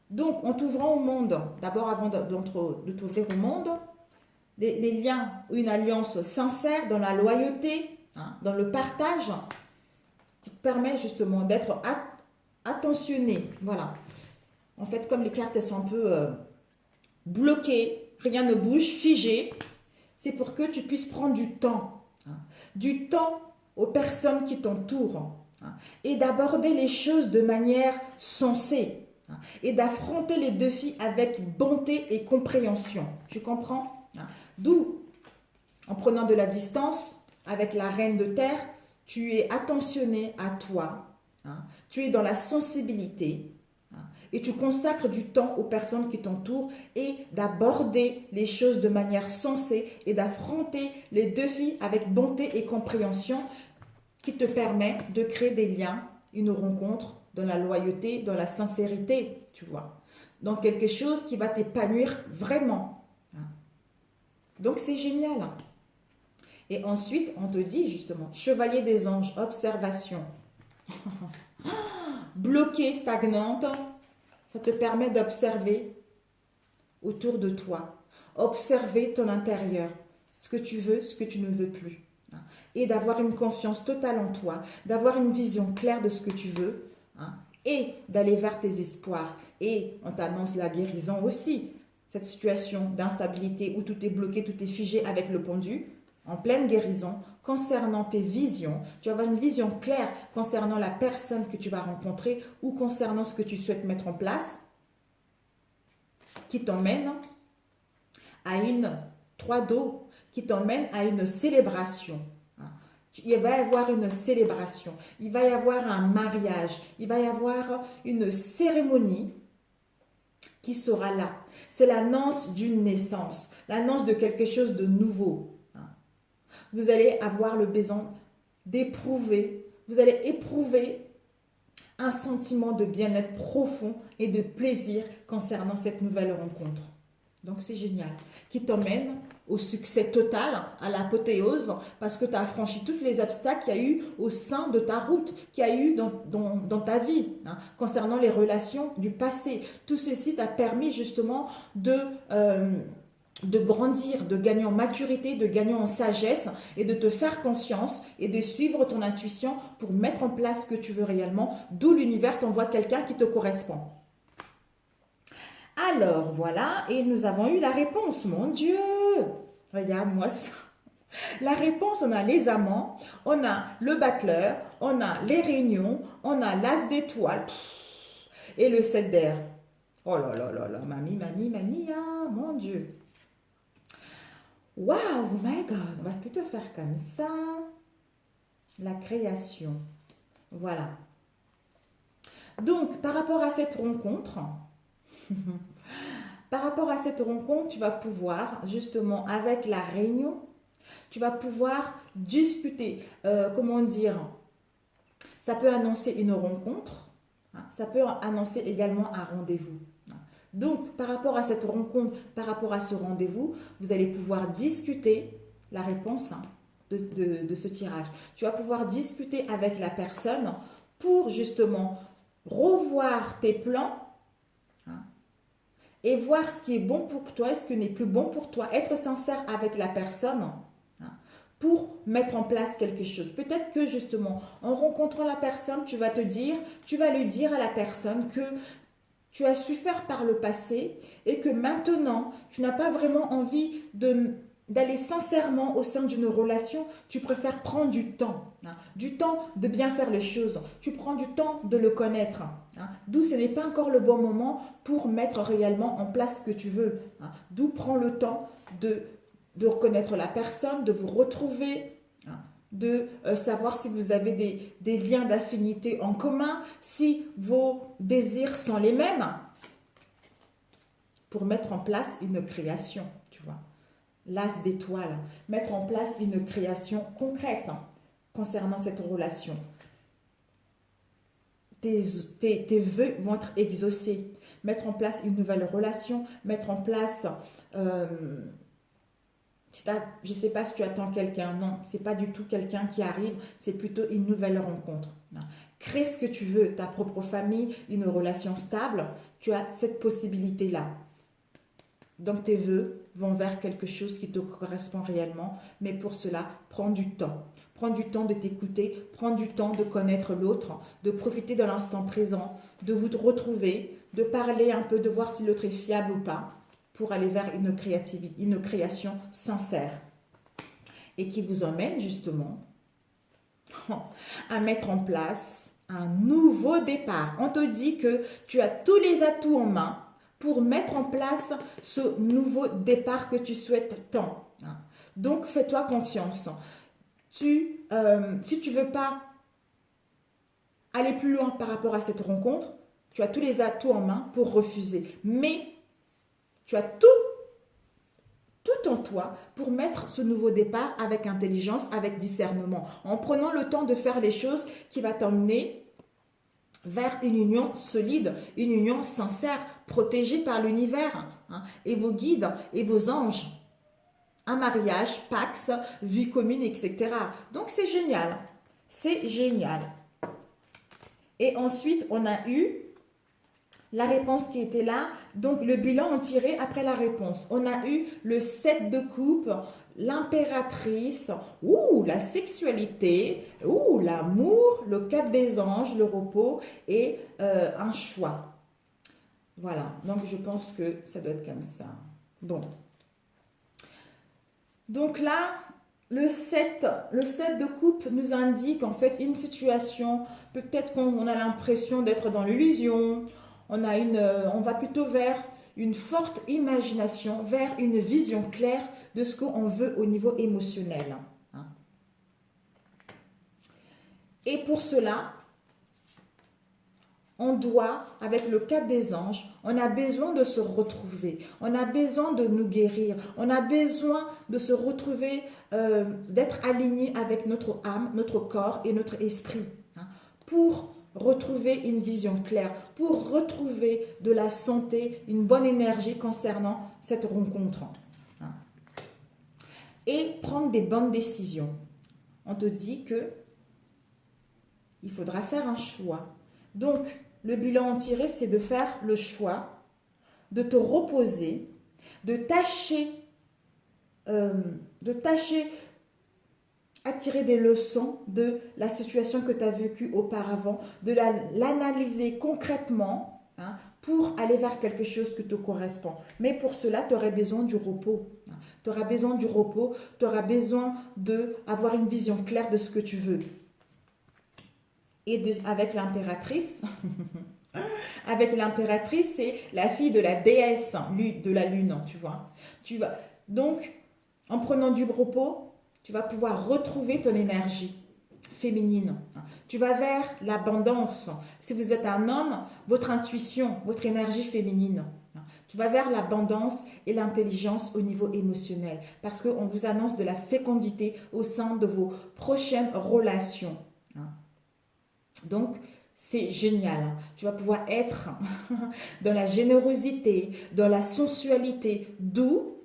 A: Donc, en t'ouvrant au monde, d'abord avant de t'ouvrir au monde, les liens ou une alliance sincère dans la loyauté, dans le partage, qui te permet justement d'être attentionné. Voilà. En fait, comme les cartes, elles sont un peu bloqué, rien ne bouge, figé, c'est pour que tu puisses prendre du temps. Du temps aux personnes qui t'entourent. Et d'aborder les choses de manière sensée. Et d'affronter les défis avec bonté et compréhension. Tu comprends? D'où, en prenant de la distance avec la reine de terre, tu es attentionné à toi. Tu es dans la sensibilité. Et tu consacres du temps aux personnes qui t'entourent et d'aborder les choses de manière sensée et d'affronter les défis avec bonté et compréhension qui te permet de créer des liens, une rencontre dans la loyauté, dans la sincérité, tu vois. dans quelque chose qui va t'épanouir vraiment. Donc c'est génial. Et ensuite, on te dit justement, chevalier des anges, observation. Bloquée, stagnante, ça te permet d'observer autour de toi. Observer ton intérieur, ce que tu veux, ce que tu ne veux plus. Et d'avoir une confiance totale en toi, d'avoir une vision claire de ce que tu veux, et d'aller vers tes espoirs. Et on t'annonce la guérison aussi. Cette situation d'instabilité où tout est bloqué, tout est figé avec le pendu, en pleine guérison, concernant tes visions. Tu vas avoir une vision claire concernant la personne que tu vas rencontrer ou concernant ce que tu souhaites mettre en place, qui t'emmène à une 3 d'eau, qui t'emmène à une célébration. Il va y avoir une célébration, il va y avoir un mariage, il va y avoir une cérémonie qui sera là. C'est l'annonce d'une naissance, l'annonce de quelque chose de nouveau. Vous allez avoir le besoin d'éprouver, vous allez éprouver un sentiment de bien-être profond et de plaisir concernant cette nouvelle rencontre. Donc c'est génial, qui t'emmène au succès total, à l'apothéose, parce que tu as franchi tous les obstacles qu'il y a eu au sein de ta route, qu'il y a eu dans ta vie, concernant les relations du passé. Tout ceci t'a permis justement de grandir, de gagner en maturité, de gagner en sagesse et de te faire confiance et de suivre ton intuition pour mettre en place ce que tu veux réellement, d'où l'univers t'envoie quelqu'un qui te correspond. Alors, voilà, et nous avons eu la réponse, mon Dieu. Regarde-moi ça. La réponse, on a les amants, on a le battleur, on a les réunions, on a l'as d'étoiles et le 7 d'air. Oh là là là là, mamie, mon Dieu. Wow, oh my God, on va plutôt faire comme ça. La création. Voilà. Donc, par rapport à cette rencontre... Par rapport à cette rencontre, tu vas pouvoir, justement, avec la réunion, tu vas pouvoir discuter, comment dire, ça peut annoncer une rencontre, ça peut annoncer également un rendez-vous. Donc, par rapport à cette rencontre, par rapport à ce rendez-vous, vous allez pouvoir discuter la réponse de ce tirage. Tu vas pouvoir discuter avec la personne pour, justement, revoir tes plans, et voir ce qui est bon pour toi et ce qui n'est plus bon pour toi. Être sincère avec la personne pour mettre en place quelque chose. Peut-être que justement, en rencontrant la personne, tu vas lui dire à la personne que tu as su faire par le passé et que maintenant, tu n'as pas vraiment envie d'aller sincèrement au sein d'une relation, tu préfères prendre du temps de bien faire les choses, tu prends du temps de le connaître, d'où ce n'est pas encore le bon moment pour mettre réellement en place ce que tu veux, d'où prends le temps de reconnaître la personne, de vous retrouver, de savoir si vous avez des liens d'affinité en commun, si vos désirs sont les mêmes, pour mettre en place une création, tu vois. L'as d'étoiles, mettre en place une création concrète concernant cette relation. Tes vœux vont être exaucés. Mettre en place une nouvelle relation, mettre en place... je ne sais pas si tu attends quelqu'un. Non, ce n'est pas du tout quelqu'un qui arrive, c'est plutôt une nouvelle rencontre. Crée ce que tu veux, ta propre famille, une relation stable, tu as cette possibilité-là. Donc tes vœux vont vers quelque chose qui te correspond réellement, mais pour cela, prends du temps. Prends du temps de t'écouter, prends du temps de connaître l'autre, de profiter de l'instant présent, de vous retrouver, de parler un peu, de voir si l'autre est fiable ou pas, pour aller vers une créativité, une création sincère et qui vous emmène justement à mettre en place un nouveau départ. On te dit que tu as tous les atouts en main pour mettre en place ce nouveau départ que tu souhaites tant. Donc, fais-toi confiance. Si tu veux pas aller plus loin par rapport à cette rencontre, tu as tous les atouts en main pour refuser. Mais tu as tout en toi pour mettre ce nouveau départ avec intelligence, avec discernement, en prenant le temps de faire les choses qui va t'emmener vers une union solide, une union sincère, protégée par l'univers et vos guides et vos anges. Un mariage, pax, vie commune, etc. Donc c'est génial, c'est génial. Et ensuite, on a eu la réponse qui était là, donc le bilan en tiré après la réponse. On a eu le 7 de coupe, l'impératrice, la sexualité, l'amour, le 4 des anges, le repos et un choix. Voilà, donc je pense que ça doit être comme ça. Bon. Donc là, le 7 de coupe nous indique en fait une situation, peut-être qu'on a l'impression d'être dans l'illusion, on va plutôt vers une forte imagination, vers une vision claire de ce qu'on veut au niveau émotionnel. Et pour cela, on doit, avec le 4 des anges, on a besoin de se retrouver, on a besoin de nous guérir, on a besoin de se retrouver, d'être aligné avec notre âme, notre corps et notre esprit, pour retrouver une vision claire, pour retrouver de la santé, une bonne énergie concernant cette rencontre. Et prendre des bonnes décisions. On te dit que il faudra faire un choix. Donc, le bilan tiré, c'est de faire le choix, de te reposer, de tâcher à tirer des leçons de la situation que tu as vécue auparavant, de l'analyser concrètement pour aller vers quelque chose qui te correspond. Mais pour cela, tu aurais besoin du repos. Tu auras besoin du repos, tu auras besoin d'avoir une vision claire de ce que tu veux. Et avec l'impératrice, c'est la fille de la déesse de la lune, tu vois. Donc, en prenant du repos, tu vas pouvoir retrouver ton énergie féminine. Tu vas vers l'abondance. Si vous êtes un homme, votre intuition, votre énergie féminine. Tu vas vers l'abondance et l'intelligence au niveau émotionnel. Parce qu'on vous annonce de la fécondité au sein de vos prochaines relations. Donc, c'est génial. Tu vas pouvoir être dans la générosité, dans la sensualité, d'où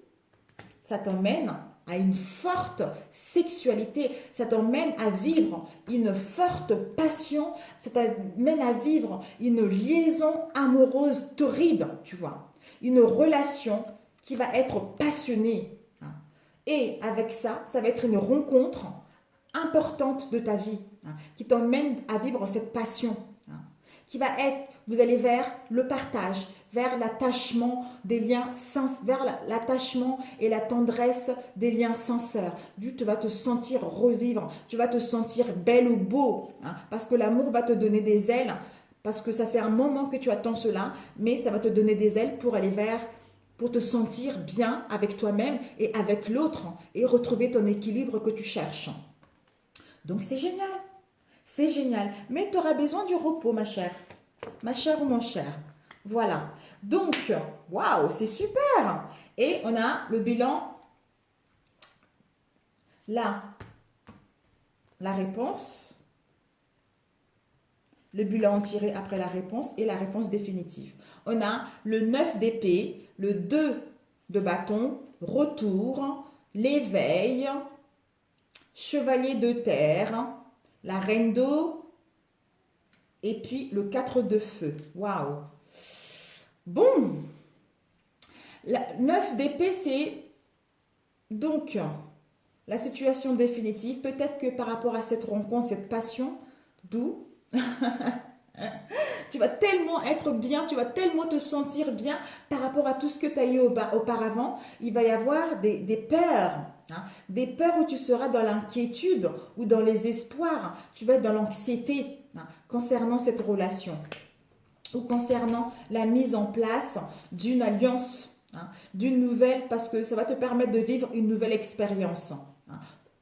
A: ça t'emmène à une forte sexualité, ça t'emmène à vivre une forte passion, ça t'amène à vivre une liaison amoureuse torride, tu vois, une relation qui va être passionnée. Et avec ça, ça va être une rencontre importante de ta vie, qui t'emmène à vivre cette passion, qui va être, vous allez vers le partage, vers l'attachement des liens, vers l'attachement et la tendresse des liens sincères. Tu vas te sentir revivre, tu vas te sentir belle ou beau, parce que l'amour va te donner des ailes, parce que ça fait un moment que tu attends cela, mais ça va te donner des ailes pour aller pour te sentir bien avec toi-même et avec l'autre, et retrouver ton équilibre que tu cherches. Donc c'est génial, c'est génial. Mais tu auras besoin du repos, ma chère ou mon cher. Voilà. Donc, waouh, c'est super. Et on a le bilan. Là, la réponse. Le bilan tiré après la réponse et la réponse définitive. On a le 9 d'épée, le 2 de bâton, retour, l'éveil, chevalier de terre, la reine d'eau et puis le 4 de feu. Waouh! Bon, la 9 d'épée, c'est donc la situation définitive. Peut-être que par rapport à cette rencontre, cette passion, d'où Tu vas tellement être bien, tu vas tellement te sentir bien par rapport à tout ce que tu as eu auparavant. Il va y avoir des peurs, hein, des peurs où tu seras dans l'inquiétude ou dans les espoirs. Tu vas être dans l'anxiété, hein, concernant cette relation ou concernant la mise en place d'une alliance, hein, d'une nouvelle, parce que ça va te permettre de vivre une nouvelle expérience. Hein.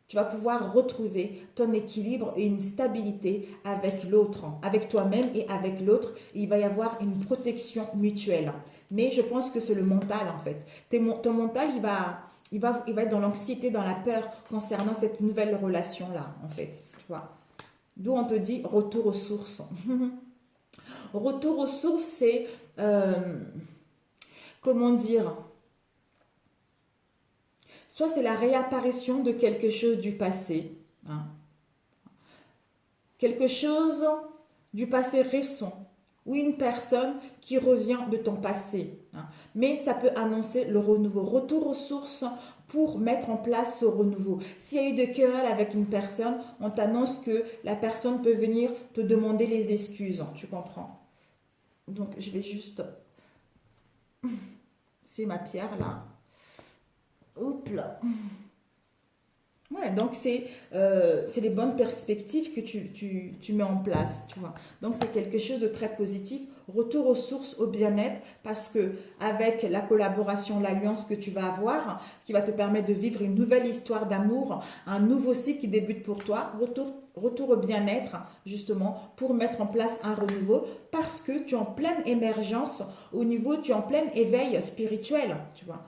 A: Tu vas pouvoir retrouver ton équilibre et une stabilité avec l'autre, avec toi-même et avec l'autre. Il va y avoir une protection mutuelle. Mais je pense que c'est le mental en fait. Ton mental, il va être dans l'anxiété, dans la peur concernant cette nouvelle relation-là en fait. Tu vois. D'où on te dit retour aux sources. Retour aux sources, c'est, comment dire, soit c'est la réapparition de quelque chose du passé, hein, quelque chose du passé récent, ou une personne qui revient de ton passé. Hein. Mais ça peut annoncer le renouveau. Retour aux sources pour mettre en place ce renouveau. S'il y a eu de querelles avec une personne, on t'annonce que la personne peut venir te demander les excuses. Tu comprends? Donc, je vais juste... C'est ma pierre, là. Oups là. Ouais, donc c'est les bonnes perspectives que tu mets en place, tu vois. Donc, c'est quelque chose de très positif. Retour aux sources, au bien-être, parce que avec la collaboration, l'alliance que tu vas avoir, qui va te permettre de vivre une nouvelle histoire d'amour, un nouveau cycle qui débute pour toi, retour au bien-être, justement, pour mettre en place un renouveau, parce que tu es en pleine émergence au niveau, tu es en plein éveil spirituel, tu vois.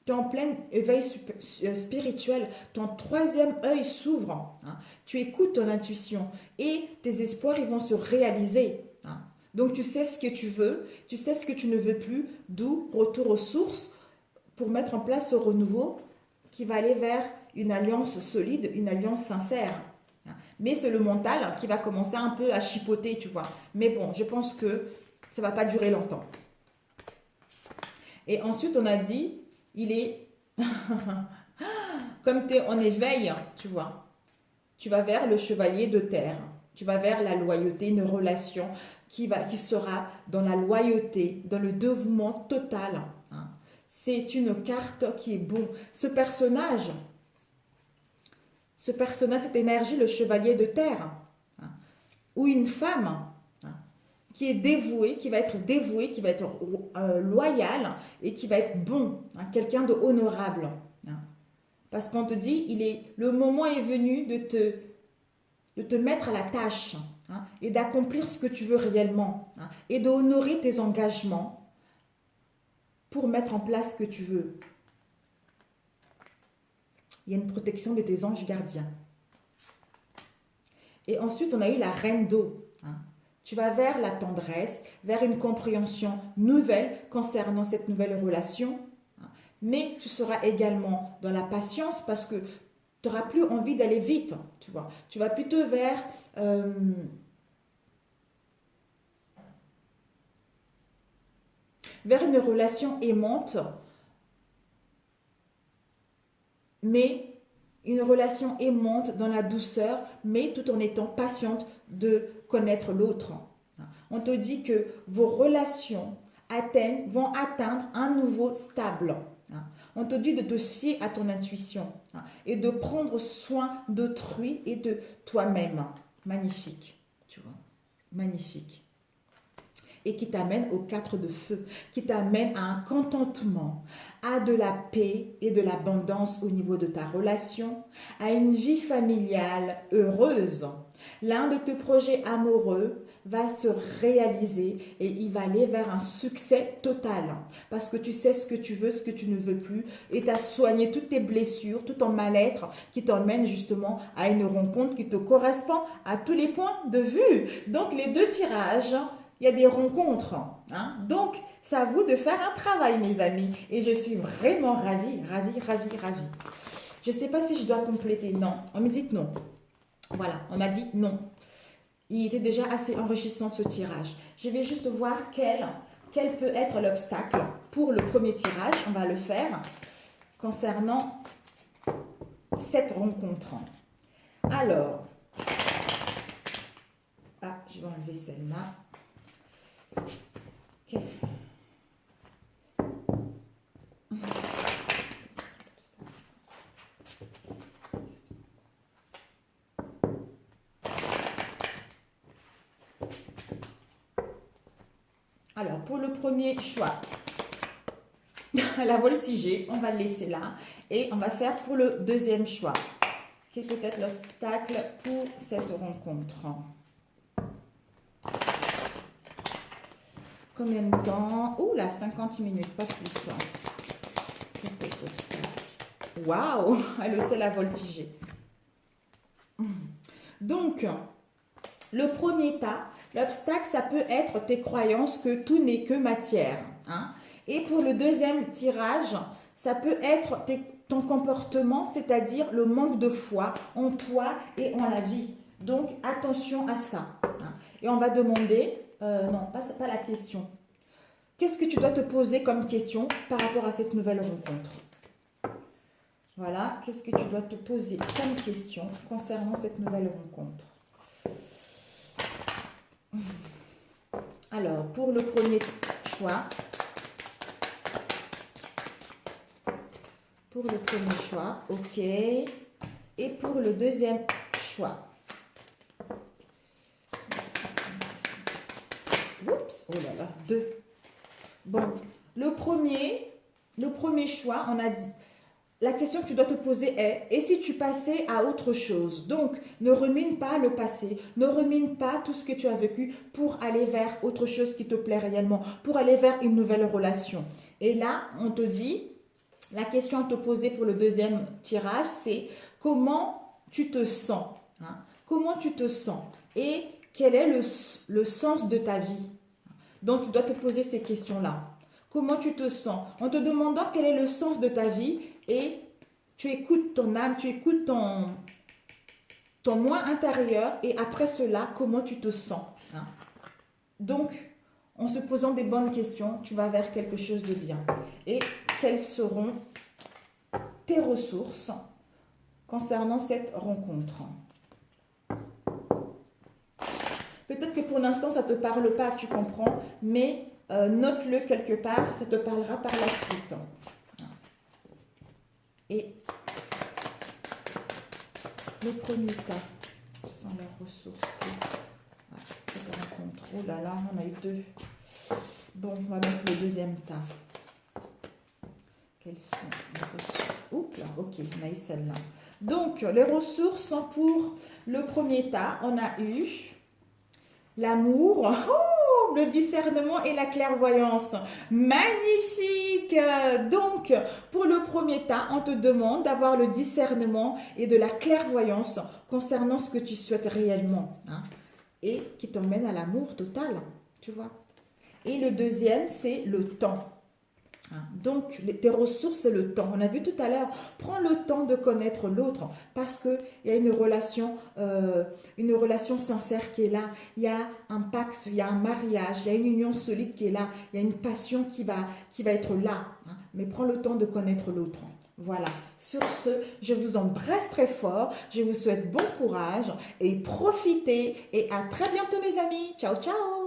A: Tu es en plein éveil spirituel, ton troisième œil s'ouvre, hein. Tu écoutes ton intuition et tes espoirs ils vont se réaliser. Hein. Donc tu sais ce que tu veux, tu sais ce que tu ne veux plus, d'où retour aux sources pour mettre en place ce renouveau qui va aller vers une alliance solide, une alliance sincère. Hein. Mais c'est le mental qui va commencer un peu à chipoter, tu vois. Mais bon, je pense que ça ne va pas durer longtemps. Et ensuite, on a dit... Il est, comme tu es en éveil, tu vois, tu vas vers le chevalier de terre, tu vas vers la loyauté, une relation qui sera dans la loyauté, dans le dévouement total. Hein. C'est une carte qui est bon. Ce personnage, cette énergie, le chevalier de terre, hein, ou une femme, qui est dévoué, qui va être loyal et qui va être bon, hein, quelqu'un de honorable. Hein. Parce qu'on te dit, le moment est venu de te mettre à la tâche, hein, et d'accomplir ce que tu veux réellement, hein, et d'honorer tes engagements pour mettre en place ce que tu veux. Il y a une protection de tes anges gardiens. Et ensuite, on a eu la reine d'eau. Hein. Tu vas vers la tendresse, vers une compréhension nouvelle concernant cette nouvelle relation. Mais tu seras également dans la patience parce que tu n'auras plus envie d'aller vite. Tu vois. Tu vas plutôt vers une relation aimante, mais une relation aimante dans la douceur, mais tout en étant patiente de connaître l'autre. On te dit que vos relations vont atteindre un nouveau stable. On te dit de te fier à ton intuition et de prendre soin d'autrui et de toi-même. Magnifique, tu vois, magnifique. Et qui t'amène aux 4 de feu, qui t'amène à un contentement, à de la paix et de l'abondance au niveau de ta relation, à une vie familiale heureuse. L'un de tes projets amoureux va se réaliser et il va aller vers un succès total. Parce que tu sais ce que tu veux, ce que tu ne veux plus et tu as soigné toutes tes blessures, tout ton mal-être qui t'emmène justement à une rencontre qui te correspond à tous les points de vue. Donc les 2 tirages, il y a des rencontres. Hein? Donc, c'est à vous de faire un travail, mes amis. Et je suis vraiment ravie. Je ne sais pas si je dois compléter. Non, on me dit que non. Voilà, on m'a dit non. Il était déjà assez enrichissant ce tirage. Je vais juste voir quel peut être l'obstacle pour le premier tirage. On va le faire concernant cette rencontre. Alors, je vais enlever celle-là. Ok. Alors, pour le premier choix, la voltigée, on va le laisser là. Et on va faire pour le deuxième choix. Quel peut être l'obstacle pour cette rencontre? Combien de temps? Ouh là, 50 minutes, pas plus. Waouh, elle aussi la voltigée. Donc, le premier tas, l'obstacle, ça peut être tes croyances que tout n'est que matière. Hein? Et pour le deuxième tirage, ça peut être ton comportement, c'est-à-dire le manque de foi en toi et en la vie. Donc, attention à ça. Hein? Et on va demander, non, pas la question. Qu'est-ce que tu dois te poser comme question par rapport à cette nouvelle rencontre? Voilà, qu'est-ce que tu dois te poser comme question concernant cette nouvelle rencontre? Alors, pour le premier choix, ok. Et pour le deuxième choix. Oups, oh là là, 2. Bon, le premier choix, on a dit, la question que tu dois te poser est, et si tu passais à autre chose? Donc, ne rumine pas le passé, ne rumine pas tout ce que tu as vécu pour aller vers autre chose qui te plaît réellement, pour aller vers une nouvelle relation. Et là, on te dit, la question à te poser pour le deuxième tirage, c'est comment tu te sens? Hein? Comment tu te sens? Et quel est le sens de ta vie? Donc, tu dois te poser ces questions-là. Comment tu te sens? En te demandant quel est le sens de ta vie et tu écoutes ton âme, tu écoutes ton moi intérieur et après cela, comment tu te sens? Hein? Donc, en se posant des bonnes questions, tu vas vers quelque chose de bien. Et quelles seront tes ressources concernant cette rencontre? Peut-être que pour l'instant, ça ne te parle pas, tu comprends, mais note-le quelque part, ça te parlera par la suite. Et le premier tas, sans les ressources. Cette rencontre. Oh là là, on a eu 2. Bon, on va mettre le deuxième tas. Quelles sont les ressources? Oups là, ok, on a eu celle-là. Donc, les ressources sont pour le premier tas. On a eu l'amour, le discernement et la clairvoyance. Magnifique! Donc, pour le premier tas, on te demande d'avoir le discernement et de la clairvoyance concernant ce que tu souhaites réellement. Hein, et qui t'emmène à l'amour total, tu vois. Et le deuxième, c'est le temps. Donc, tes ressources, c'est le temps. On a vu tout à l'heure, prends le temps de connaître l'autre parce qu'il y a une relation sincère qui est là. Il y a un pax, il y a un mariage, il y a une union solide qui est là. Il y a une passion qui va être là. Hein. Mais prends le temps de connaître l'autre. Voilà. Sur ce, je vous embrasse très fort. Je vous souhaite bon courage et profitez. Et à très bientôt, mes amis. Ciao, ciao.